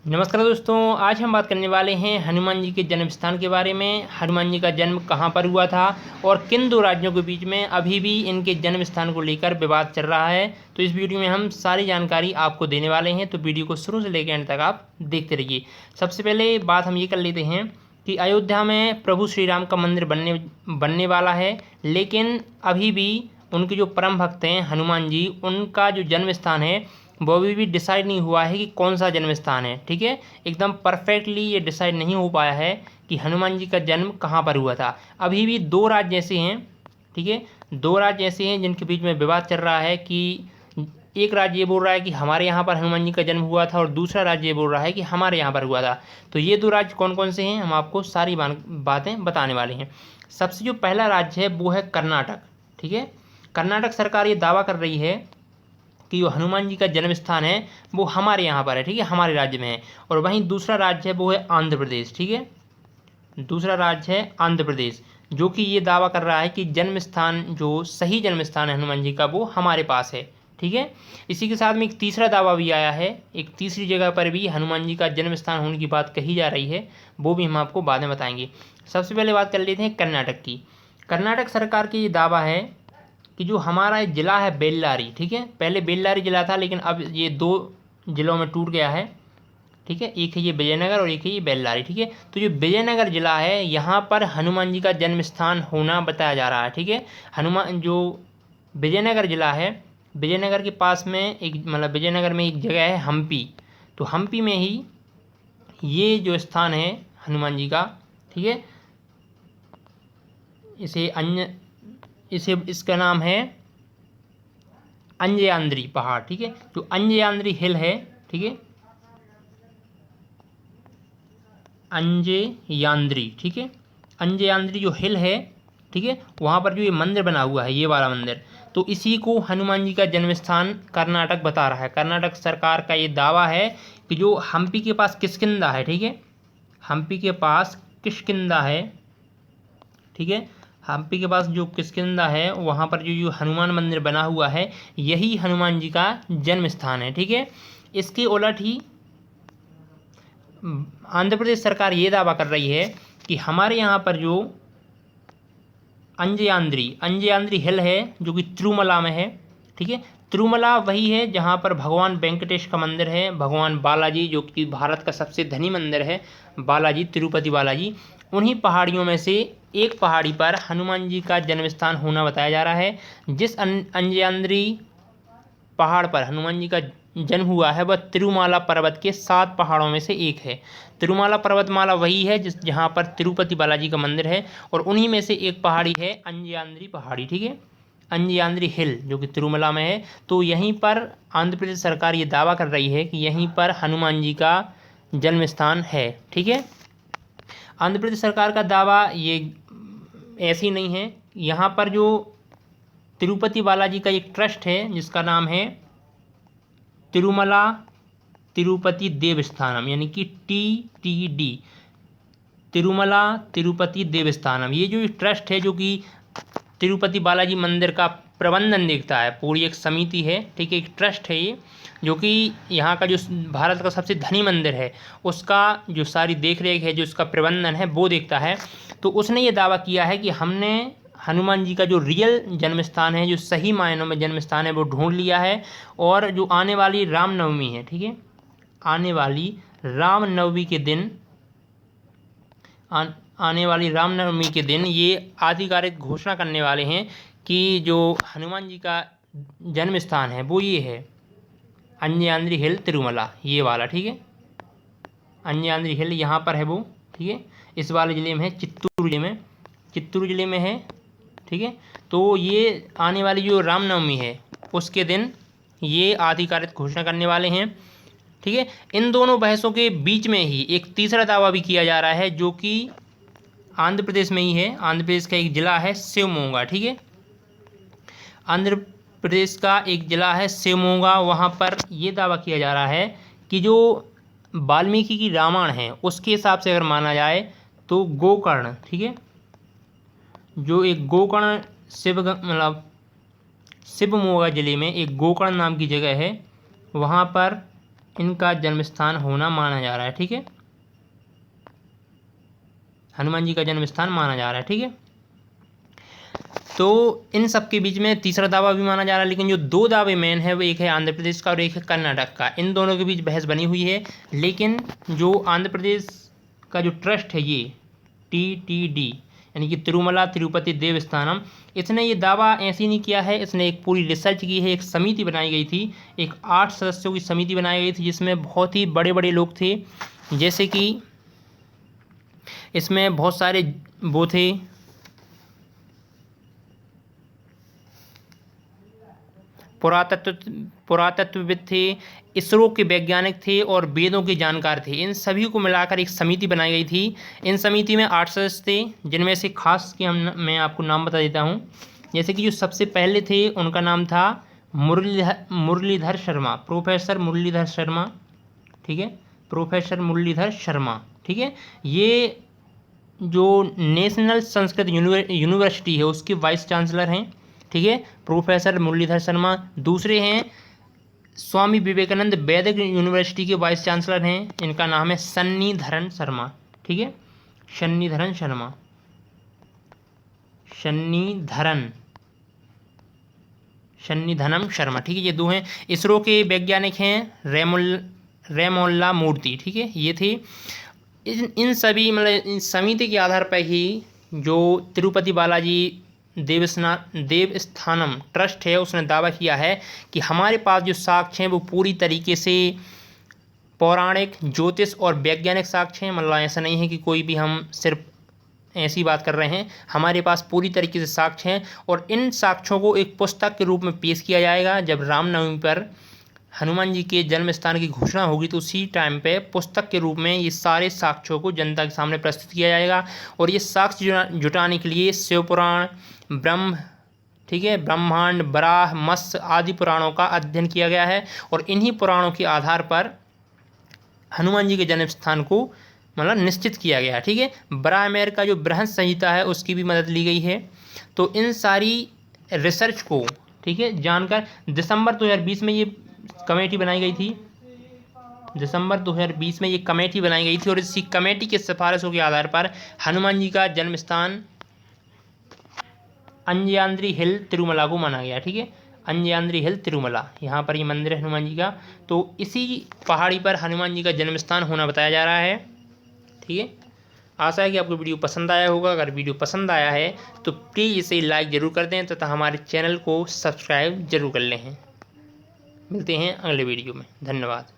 नमस्कार दोस्तों, आज हम बात करने वाले हैं हनुमान जी के जन्म स्थान के बारे में। हनुमान जी का जन्म कहाँ पर हुआ था और किन दो राज्यों के बीच में अभी भी इनके जन्म स्थान को लेकर विवाद चल रहा है। तो इस वीडियो में हम सारी जानकारी आपको देने वाले हैं, तो वीडियो को शुरू से लेकर अंत तक आप देखते रहिए। सबसे पहले बात हम ये कर लेते हैं कि अयोध्या में प्रभु श्री राम का मंदिर बनने वाला है, लेकिन अभी भी उनके जो परम भक्त हैं हनुमान जी, उनका जो जन्म स्थान है वो अभी भी डिसाइड नहीं हुआ है कि कौन सा जन्म स्थान है। ठीक है, एकदम परफेक्टली ये डिसाइड नहीं हो पाया है कि हनुमान जी का जन्म कहाँ पर हुआ था। अभी भी दो राज्य ऐसे हैं, ठीक है, दो राज्य ऐसे हैं जिनके बीच में विवाद चल रहा है कि एक राज्य ये बोल रहा है कि हमारे यहाँ पर हनुमान जी का जन्म हुआ था और दूसरा राज्य ये बोल रहा है कि हमारे यहाँ पर हुआ था। तो ये दो राज्य कौन कौन से हैं, हम आपको सारी बातें बताने वाले हैं। सबसे जो पहला राज्य है वो है कर्नाटक। ठीक है, कर्नाटक सरकार ये दावा कर रही है कि जो हनुमान जी का जन्म स्थान है वो हमारे यहाँ पर है, ठीक है, हमारे राज्य में है। और वहीं दूसरा राज्य है वो है आंध्र प्रदेश। ठीक है, दूसरा राज्य है आंध्र प्रदेश, जो कि ये दावा कर रहा है कि जन्म स्थान, जो सही जन्म स्थान है हनुमान जी का, वो हमारे पास है। ठीक है, इसी के साथ में एक तीसरा दावा भी आया है, एक तीसरी जगह पर भी हनुमान जी का जन्म स्थान होने की बात कही जा रही है, वो भी हम आपको बाद में बताएंगे। सबसे पहले बात कर लेते हैं कर्नाटक की। कर्नाटक सरकार की ये दावा है कि जो हमारा ज़िला है बेल्लारी, ठीक है, पहले बेल्लारी ज़िला था लेकिन अब ये दो ज़िलों में टूट गया है। ठीक है, एक है ये विजयनगर और एक है ये बेल्लारी। ठीक है, तो जो विजयनगर ज़िला है यहाँ पर हनुमान जी का जन्म स्थान होना बताया जा रहा है। ठीक है, हनुमान जो विजयनगर ज़िला है, विजयनगर के पास में एक मतलब विजयनगर में एक जगह है हम्पी, तो हम्पी में ही ये जो स्थान है हनुमान जी का, ठीक है, इसका नाम है अंजयाद्रि पहाड़। ठीक है, जो अंजयाद्रि हिल है, ठीक है, अंजयाद्रि, ठीक है, अंजयाद्रि जो हिल है, ठीक है, वहाँ पर जो ये मंदिर बना हुआ है, ये वाला मंदिर, तो इसी को हनुमान जी का जन्म स्थान कर्नाटक बता रहा है। कर्नाटक सरकार का ये दावा है कि जो हम्पी के पास किष्किंधा है, ठीक है, हम्पी के पास किष्किंधा है, ठीक है, हम्पी के पास जो किष्किंधा है वहाँ पर जो हनुमान मंदिर बना हुआ है, यही हनुमान जी का जन्म स्थान है। ठीक है, इसके उलट ही आंध्र प्रदेश सरकार ये दावा कर रही है कि हमारे यहाँ पर जो अंजयाद्रि हिल है जो कि तिरुमला में है, ठीक है, तिरुमला वही है जहाँ पर भगवान वेंकटेश का मंदिर है, भगवान बालाजी जो कि भारत का सबसे धनी मंदिर है, बालाजी, तिरुपति बालाजी, उन्हीं पहाड़ियों में से एक पहाड़ी पर हनुमान जी का जन्म स्थान होना बताया जा रहा है। जिस अंजयाद्रि पहाड़ पर हनुमान जी का जन्म हुआ है वह तिरुमाला पर्वत के 7 पहाड़ों में से एक है। तिरुमाला पर्वतमाला वही है जहाँ पर तिरुपति बालाजी का मंदिर है, और उन्हीं में से एक पहाड़ी है अंजयाद्रि पहाड़ी। ठीक है, अंजयाद्रि हिल जो कि तिरुमला में है। तो यहीं पर आंध्र प्रदेश सरकार ये दावा कर रही है कि यहीं पर हनुमान जी का जन्म स्थान है। ठीक है, आंध्र प्रदेश सरकार का दावा ये ऐसी नहीं है। यहाँ पर जो तिरुपति बालाजी का एक ट्रस्ट है जिसका नाम है तिरुमला तिरुपति देवस्थानम, यानी कि TTD, तिरुमला तिरुपति देवस्थानम, ये जो ट्रस्ट है जो कि तिरुपति बालाजी मंदिर का प्रबंधन देखता है, पूरी एक समिति है, ठीक है, एक ट्रस्ट है ये, जो कि यहाँ का जो भारत का सबसे धनी मंदिर है उसका जो सारी देख रेख है, जो उसका प्रबंधन है वो देखता है। तो उसने ये दावा किया है कि हमने हनुमान जी का जो रियल जन्म स्थान है, जो सही मायनों में जन्म स्थान है, वो ढूंढ लिया है। और जो आने वाली रामनवमी है, ठीक है, आने वाली रामनवमी के दिन आने वाली रामनवमी के दिन ये आधिकारिक घोषणा करने वाले हैं कि जो हनुमान जी का जन्म स्थान है वो ये है अंजयाद्रि हिल तिरुमला, ये वाला। ठीक है, अंजयाद्रि हिल यहाँ पर है वो, ठीक है, इस वाले ज़िले में है, चित्तूर ज़िले में है। ठीक है, तो ये आने वाली जो रामनवमी है उसके दिन ये आधिकारिक घोषणा करने वाले हैं। ठीक है, इन दोनों बहसों के बीच में ही एक तीसरा दावा भी किया जा रहा है जो कि आंध्र प्रदेश में ही है। आंध्र प्रदेश का एक ज़िला है शिवमोगा। ठीक है, आंध्र प्रदेश का एक ज़िला है शिवमोगा, वहाँ पर ये दावा किया जा रहा है कि जो वाल्मीकि की रामायण है उसके हिसाब से अगर माना जाए तो गोकर्ण, ठीक है, जो एक गोकर्ण शिवमोगा ज़िले में एक गोकर्ण नाम की जगह है, वहाँ पर इनका जन्म स्थान होना माना जा रहा है। ठीक है, हनुमान जी का जन्म स्थान माना जा रहा है। ठीक है, तो इन सब के बीच में तीसरा दावा भी माना जा रहा है, लेकिन जो दो दावे मेन है वो एक है आंध्र प्रदेश का और एक है कर्नाटक का। इन दोनों के बीच बहस बनी हुई है, लेकिन जो आंध्र प्रदेश का जो ट्रस्ट है ये TTD यानी कि तिरुमला तिरुपति देवस्थानम, इसने ये दावा ऐसे नहीं किया है, इसने एक पूरी रिसर्च की है। एक समिति बनाई गई थी, एक 8 सदस्यों की समिति बनाई गई थी जिसमें बहुत ही बड़े बड़े लोग थे, जैसे कि इसमें बहुत सारे वो थे पुरातत्वविद थे, इसरो के वैज्ञानिक थे और वेदों के जानकार थे। इन सभी को मिलाकर एक समिति बनाई गई थी। इन समिति में 8 सदस्य थे, जिनमें से खास के मैं आपको नाम बता देता हूँ। जैसे कि जो सबसे पहले थे उनका नाम था मुरलीधर शर्मा, प्रोफेसर मुरलीधर शर्मा। ठीक है, प्रोफेसर मुरलीधर शर्मा। ठीक है, ये जो नेशनल संस्कृत यूनिवर्सिटी है उसके वाइस चांसलर हैं। ठीक है, प्रोफेसर मुरलीधर शर्मा। दूसरे हैं स्वामी विवेकानंद वैदिक यूनिवर्सिटी के वाइस चांसलर हैं, इनका नाम है शन्नीधरन शर्मा। ठीक है, शन्नीधरन शर्मा, शन्नीधरन शर्मा। ठीक है, ये दो हैं। इसरो के वैज्ञानिक हैं रेमोल्ला मूर्ति। ठीक है, ये थे। इन सभी मतलब इन समिति के आधार पर ही जो तिरुपति बालाजी देवस्थानम ट्रस्ट है उसने दावा किया है कि हमारे पास जो साक्ष्य हैं वो पूरी तरीके से पौराणिक, ज्योतिष और वैज्ञानिक साक्ष्य हैं। मतलब ऐसा नहीं है कि कोई भी हम सिर्फ ऐसी बात कर रहे हैं, हमारे पास पूरी तरीके से साक्ष्य हैं और इन साक्ष्यों को एक पुस्तक के रूप में पेश किया जाएगा। जब रामनवमी पर हनुमान जी के जन्म स्थान की घोषणा होगी तो उसी टाइम पे पुस्तक के रूप में ये सारे साक्ष्यों को जनता के सामने प्रस्तुत किया जाएगा। और ये साक्ष्य जुटाने के लिए शिवपुराण, ठीक है, ब्रह्मांड, बराह, मत्स्य आदि पुराणों का अध्ययन किया गया है और इन्हीं पुराणों के आधार पर हनुमान जी के जन्म स्थान को मतलब निश्चित किया गया। ठीक है, बराह मेहर का जो बृहद संहिता है उसकी भी मदद ली गई है। तो इन सारी रिसर्च को, ठीक है, जानकर दिसंबर 2020 में ये कमेटी बनाई गई थी। दिसंबर 2020 में ये कमेटी बनाई गई थी और इसी कमेटी की सिफारिशों के आधार पर हनुमान जी का जन्म स्थान अंजयाद्रि हिल तिरुमला को माना गया। ठीक है, अंजयाद्रि हिल तिरुमला, यहाँ पर ये मंदिर है हनुमान जी का। तो इसी पहाड़ी पर हनुमान जी का जन्म स्थान होना बताया जा रहा है। ठीक है, आशा है कि आपको वीडियो पसंद आया होगा। अगर वीडियो पसंद आया है तो प्लीज़ इसे लाइक ज़रूर कर दें तथा हमारे चैनल को सब्सक्राइब जरूर कर लें। मिलते हैं अगले वीडियो में। धन्यवाद।